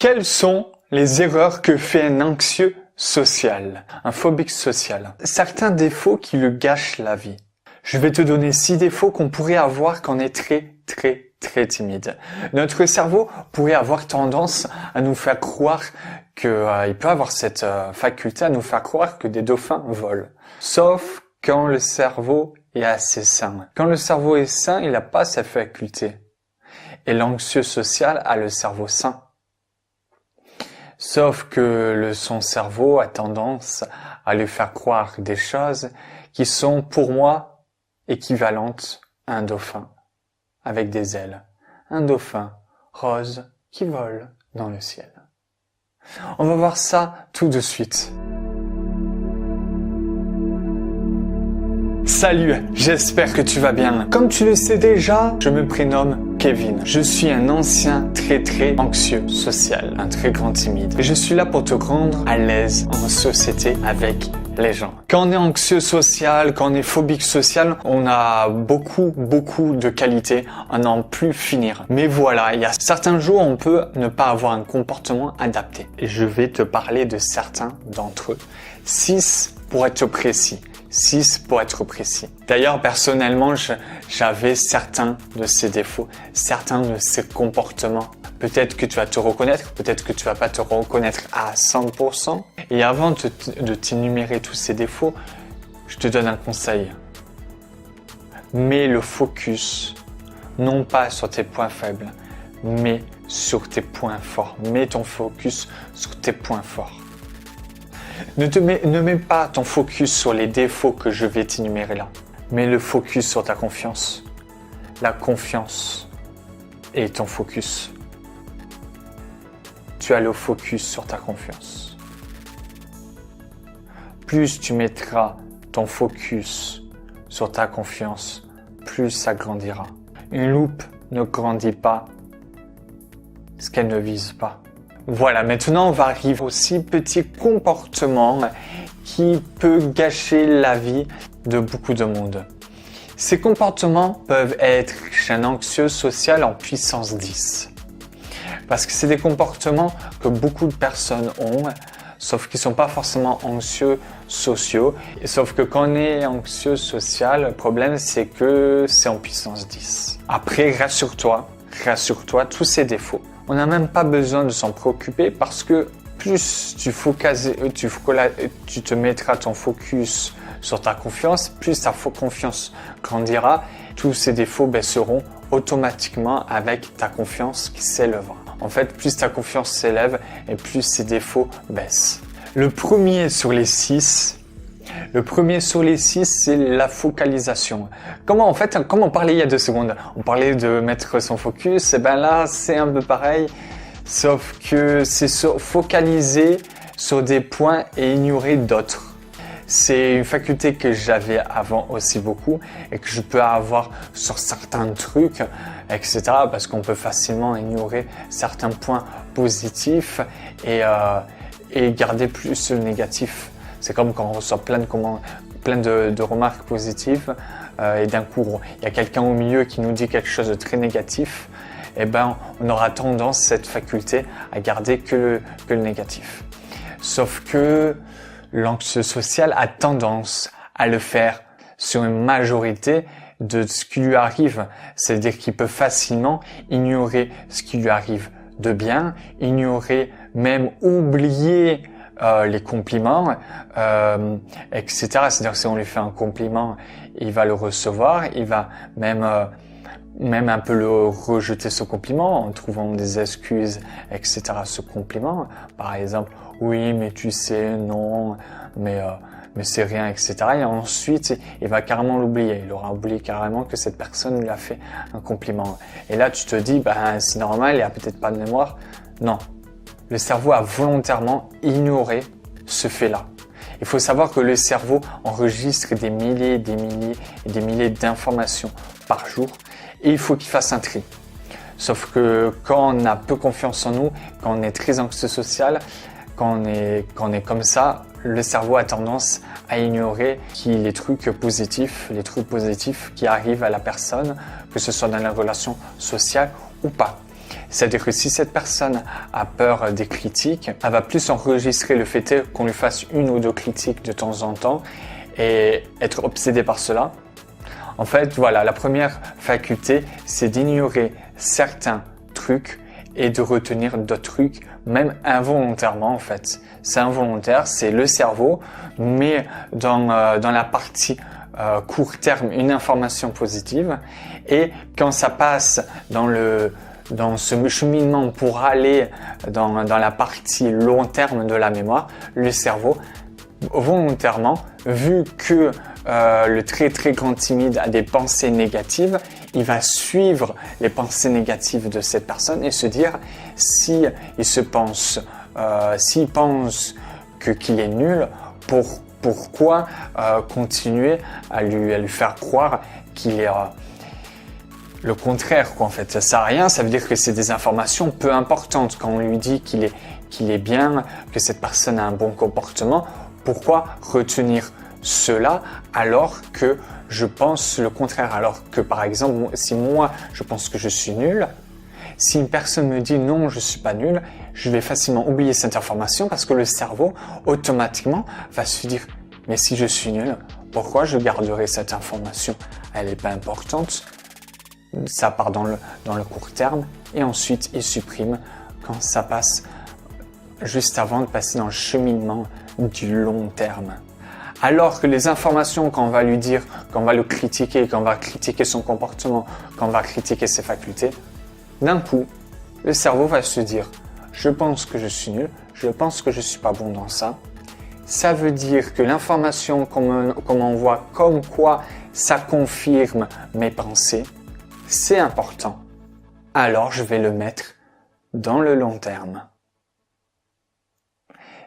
Quelles sont les erreurs que fait un anxieux social, un phobique social? Certains défauts qui lui gâchent la vie. Je vais te donner 6 défauts qu'on pourrait avoir quand on est très timide. Notre cerveau pourrait avoir tendance à nous faire croire il peut avoir cette faculté à nous faire croire que des dauphins volent. Sauf quand le cerveau est assez sain. Quand le cerveau est sain, il n'a pas cette faculté. Et l'anxieux social a le cerveau sain. Sauf que son cerveau a tendance à lui faire croire des choses qui sont pour moi équivalentes à un dauphin avec des ailes. Un dauphin rose qui vole dans le ciel. On va voir ça tout de suite. Salut, j'espère que tu vas bien. Comme tu le sais déjà, je me prénomme Kevin. Je suis un ancien très anxieux social, un très grand timide. Et je suis là pour te rendre à l'aise en société avec les gens. Quand on est anxieux social, quand on est phobique social, on a beaucoup de qualités à n'en plus finir. Mais voilà, il y a certains jours, on peut ne pas avoir un comportement adapté. Et je vais te parler de certains d'entre eux. 6 pour être précis. 6 pour être précis. D'ailleurs, personnellement, j'avais certains de ces défauts, certains de ces comportements. Peut-être que tu vas te reconnaître, peut-être que tu vas pas te reconnaître à 100%. Et avant de t'énumérer tous ces défauts, je te donne un conseil. Mets le focus, non pas sur tes points faibles, mais sur tes points forts. Mets ton focus sur tes points forts. Ne mets pas ton focus sur les défauts que je vais t'énumérer là. Mets le focus sur ta confiance. La confiance est ton focus. Tu as le focus sur ta confiance. Plus tu mettras ton focus sur ta confiance, plus ça grandira. Une loupe ne grandit pas ce qu'elle ne vise pas. Voilà, maintenant on va arriver au 6 petits comportements qui peuvent gâcher la vie de beaucoup de monde. Ces comportements peuvent être chez un anxieux social en puissance 10. Parce que c'est des comportements que beaucoup de personnes ont, sauf qu'ils ne sont pas forcément anxieux sociaux. Sauf que quand on est anxieux social, le problème c'est que c'est en puissance 10. Après, rassure-toi, tous ces défauts. On n'a même pas besoin de s'en préoccuper parce que plus tu te mettras ton focus sur ta confiance, plus ta confiance grandira. Tous ces défauts baisseront automatiquement avec ta confiance qui s'élèvera. En fait, plus ta confiance s'élève et plus ces défauts baissent. Le premier sur les 6, c'est la focalisation. Comme on parlait il y a 2 secondes, on parlait de mettre son focus, et ben là, c'est un peu pareil, sauf que c'est focaliser sur des points et ignorer d'autres. C'est une faculté que j'avais avant aussi beaucoup et que je peux avoir sur certains trucs, etc. Parce qu'on peut facilement ignorer certains points positifs et garder plus le négatif. C'est comme quand on reçoit plein de remarques positives et d'un coup, il y a quelqu'un au milieu qui nous dit quelque chose de très négatif, et ben on aura tendance, cette faculté, à garder que le négatif. Sauf que l'anxieux social a tendance à le faire sur une majorité de ce qui lui arrive. C'est-à-dire qu'il peut facilement ignorer ce qui lui arrive de bien, ignorer, même oublier les compliments, etc. C'est-à-dire que si on lui fait un compliment, il va le recevoir, il va même un peu le rejeter ce compliment en trouvant des excuses, etc. Ce compliment, par exemple, oui, mais tu sais, non, mais c'est rien, etc. Et ensuite, il va carrément l'oublier. Il aura oublié carrément que cette personne lui a fait un compliment. Et là, tu te dis, c'est normal, il a peut-être pas de mémoire. Non. Le cerveau a volontairement ignoré ce fait-là. Il faut savoir que le cerveau enregistre des milliers d'informations par jour et il faut qu'il fasse un tri. Sauf que quand on a peu confiance en nous, quand on est très anxieux social, quand on est comme ça, le cerveau a tendance à ignorer les trucs positifs qui arrivent à la personne, que ce soit dans la relation sociale ou pas. C'est-à-dire que si cette personne a peur des critiques, elle va plus enregistrer le fait qu'on lui fasse une ou deux critiques de temps en temps et être obsédée par cela. En fait, voilà, la première faculté, c'est d'ignorer certains trucs et de retenir d'autres trucs, même involontairement en fait. C'est involontaire, c'est le cerveau, mais dans la partie court terme, une information positive, et quand ça passe dans ce cheminement pour aller dans la partie long terme de la mémoire, le cerveau, volontairement, vu que le très très grand timide a des pensées négatives, il va suivre les pensées négatives de cette personne et se dire s'il pense qu'il est nul, pourquoi continuer à lui faire croire qu'il est le contraire quoi, en fait. Ça sert à rien, ça veut dire que c'est des informations peu importantes. Quand on lui dit qu'il est bien, que cette personne a un bon comportement, pourquoi retenir cela alors que je pense le contraire? Alors que par exemple, si moi je pense que je suis nul, si une personne me dit non, je suis pas nul, je vais facilement oublier cette information parce que le cerveau automatiquement va se dire mais si je suis nul, pourquoi je garderai cette information? Elle n'est pas importante. Ça part dans le court terme et ensuite il supprime quand ça passe juste avant de passer dans le cheminement du long terme. Alors que les informations qu'on va lui dire, qu'on va le critiquer, qu'on va critiquer son comportement, qu'on va critiquer ses facultés, d'un coup, le cerveau va se dire « je pense que je suis nul, je pense que je suis pas bon dans ça ». Ça veut dire que l'information qu'on m'envoie comme quoi ça confirme mes pensées, c'est important. Alors je vais le mettre dans le long terme.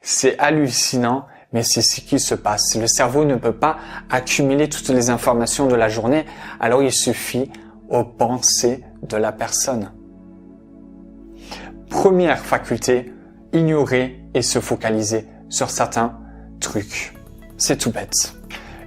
C'est hallucinant, mais c'est ce qui se passe. Le cerveau ne peut pas accumuler toutes les informations de la journée, alors il suffit aux pensées de la personne. Première faculté, ignorer et se focaliser sur certains trucs. C'est tout bête.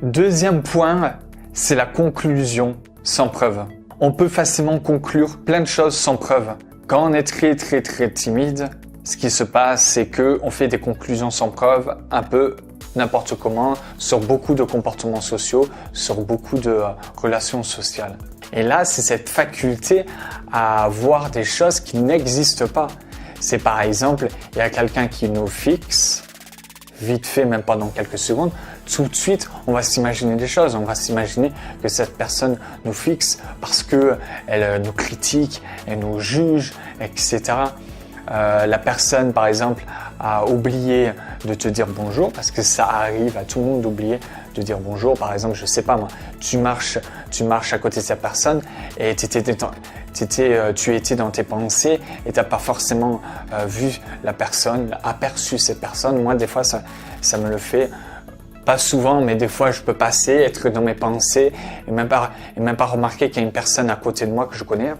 Deuxième point, c'est la conclusion sans preuve. On peut facilement conclure plein de choses sans preuve. Quand on est très très très timide, ce qui se passe, c'est que on fait des conclusions sans preuve, un peu n'importe comment, sur beaucoup de comportements sociaux, sur beaucoup de relations sociales. Et là, c'est cette faculté à voir des choses qui n'existent pas. C'est par exemple, il y a quelqu'un qui nous fixe, vite fait, même pas dans quelques secondes, tout de suite, on va s'imaginer des choses. On va s'imaginer que cette personne nous fixe parce que elle nous critique, elle nous juge, etc. La personne, par exemple, a oublié de te dire bonjour parce que ça arrive à tout le monde d'oublier de dire bonjour. Par exemple, je sais pas moi, tu marches à côté de cette personne et tu étais dans tes pensées et t'as pas forcément vu la personne, aperçu cette personne. Moi, des fois, ça me le fait. Pas souvent, mais des fois, je peux passer, être dans mes pensées et même pas remarquer qu'il y a une personne à côté de moi que je connais.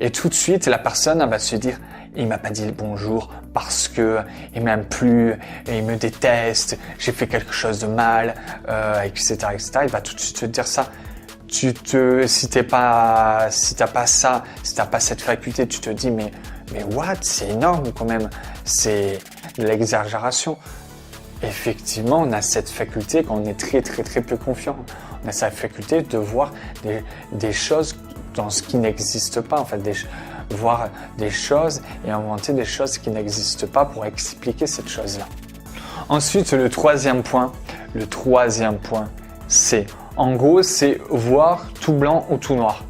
Et tout de suite, la personne va se dire, il m'a pas dit le bonjour parce que il m'aime plus, et il me déteste, j'ai fait quelque chose de mal, etc., etc. Il va tout de suite te dire ça. Si t'as pas cette faculté, tu te dis, mais what? C'est énorme quand même. C'est de l'exagération. Effectivement, on a cette faculté quand on est très très très peu confiant. On a cette faculté de voir des choses dans ce qui n'existe pas, en fait, voir des choses et inventer des choses qui n'existent pas pour expliquer cette chose-là. Ensuite, le troisième point, c'est, en gros, c'est voir tout blanc ou tout noir.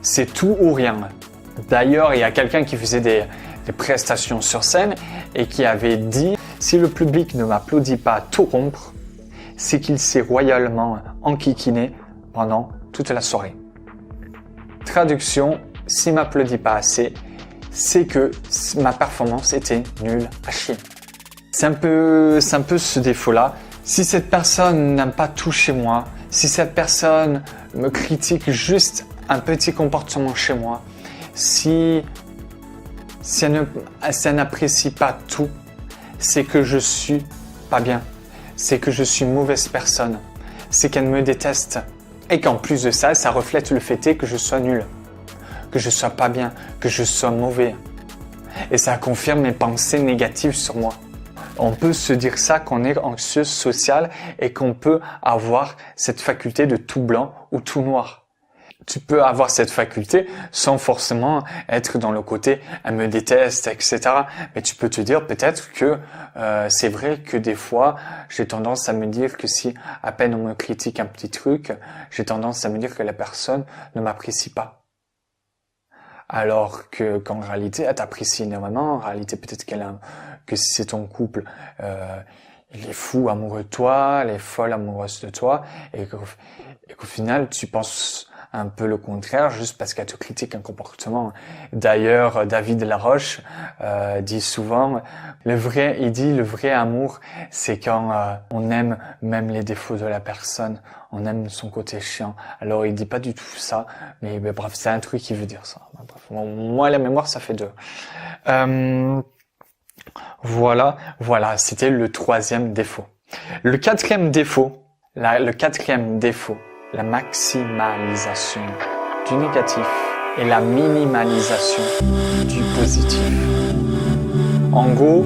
C'est tout ou rien. D'ailleurs, il y a quelqu'un qui faisait des prestations sur scène et qui avait dit « Si le public ne m'applaudit pas tout rompre, c'est qu'il s'est royalement enquiquiné pendant toute la soirée. » Traduction, s'il ne m'applaudit pas assez, c'est que ma performance était nulle à chier. C'est un peu ce défaut-là. Si cette personne n'aime pas tout chez moi, si cette personne me critique juste un petit comportement chez moi, si elle n'apprécie pas tout, c'est que je suis pas bien, c'est que je suis une mauvaise personne, c'est qu'elle me déteste et qu'en plus de ça, ça reflète le fait que je sois nul, que je sois pas bien, que je sois mauvais. Et ça confirme mes pensées négatives sur moi. On peut se dire ça qu'on est anxieux social et qu'on peut avoir cette faculté de tout blanc ou tout noir. Tu peux avoir cette faculté sans forcément être dans le côté « elle me déteste », etc. Mais tu peux te dire peut-être que c'est vrai que des fois, j'ai tendance à me dire que si à peine on me critique un petit truc, j'ai tendance à me dire que la personne ne m'apprécie pas. Alors que qu'en réalité, elle t'apprécie énormément. En réalité, peut-être que si c'est ton couple, il est fou amoureux de toi, elle est folle amoureuse de toi, et qu'au final, tu penses un peu le contraire, juste parce qu'elle te critique un comportement. D'ailleurs, David Laroche dit souvent, le vrai amour, c'est quand on aime même les défauts de la personne, on aime son côté chiant. Alors, il dit pas du tout ça, mais bref, c'est un truc qui veut dire ça. Bref, moi, la mémoire, ça fait deux. Voilà, c'était le troisième défaut. Le quatrième défaut, la maximalisation du négatif et la minimalisation du positif. En gros,